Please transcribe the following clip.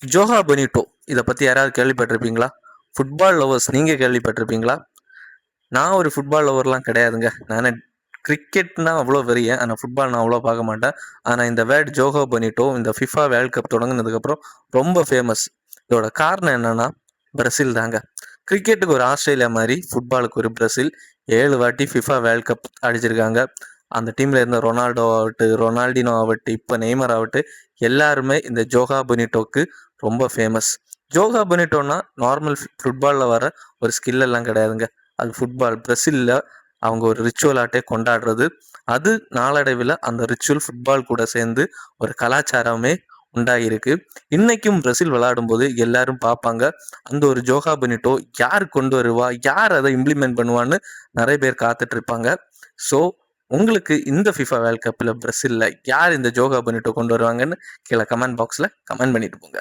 Joha Benito இதை பற்றி யாராவது கேள்விப்பட்டிருப்பீங்களா? ஃபுட்பால் லவர்ஸ் நீங்கள் கேள்விப்பட்டிருப்பீங்களா? நான் ஒரு ஃபுட்பால் லவர்லாம் கிடையாதுங்க. நான் கிரிக்கெட்னா அவ்வளோ வெறியன், ஆனால் ஃபுட்பால் நான் அவ்வளோ பார்க்க மாட்டேன். ஆனால் இந்த வேர்ட் ஜோஹா பெனிட்டோ இந்த ஃபிஃபா வேர்ல்ட் கப் தொடங்கினதுக்கப்புறம் ரொம்ப ஃபேமஸ். இதோட காரணம் என்னன்னா பிரசில் தாங்க. கிரிக்கெட்டுக்கு ஒரு ஆஸ்திரேலியா மாதிரி ஃபுட்பாலுக்கு ஒரு பிரசில். 7 வாட்டி ஃபிஃபா வேர்ல்ட் கப் அடிச்சிருக்காங்க. அந்த டீமில் இருந்த ரொனால்டோ ஆகட்டும், ரொனால்டினோ ஆகட்டும், இப்போ நெய்மர் ஆகட்டும், எல்லாருமே இந்த ஜோஹா பெனிட்டோக்கு ரொம்ப ஃபேமஸ். ஜோஹா பெனிட்டோன்னா நார்மல் ஃபுட்பாலில் வர ஒரு ஸ்கில் எல்லாம் கிடையாதுங்க. அது ஃபுட்பால் பிரசிலில் அவங்க ஒரு ரிச்சுவல் ஆட்டே கொண்டாடுறது. அது நாளடைவில் அந்த ரிச்சுவல் ஃபுட்பால் கூட சேர்ந்து ஒரு கலாச்சாரமே உண்டாகிருக்கு. இன்னைக்கும் பிரசில் விளையாடும் போது எல்லாரும் பார்ப்பாங்க, அந்த ஒரு ஜோஹா பெனிட்டோ யார் கொண்டு வருவா, யார் அதை இம்ப்ளிமெண்ட் பண்ணுவான்னு நிறைய பேர் காத்துட்டு இருப்பாங்க. ஸோ உங்களுக்கு இந்த ஃபிஃபா வேர்ல்ட் கப்பில் பிரசிலில் யார் இந்த ஜோஹா பெனிட்டோ கொண்டு வருவாங்கன்னு கீழே கமெண்ட் பாக்ஸில் கமெண்ட் பண்ணிட்டு போங்க.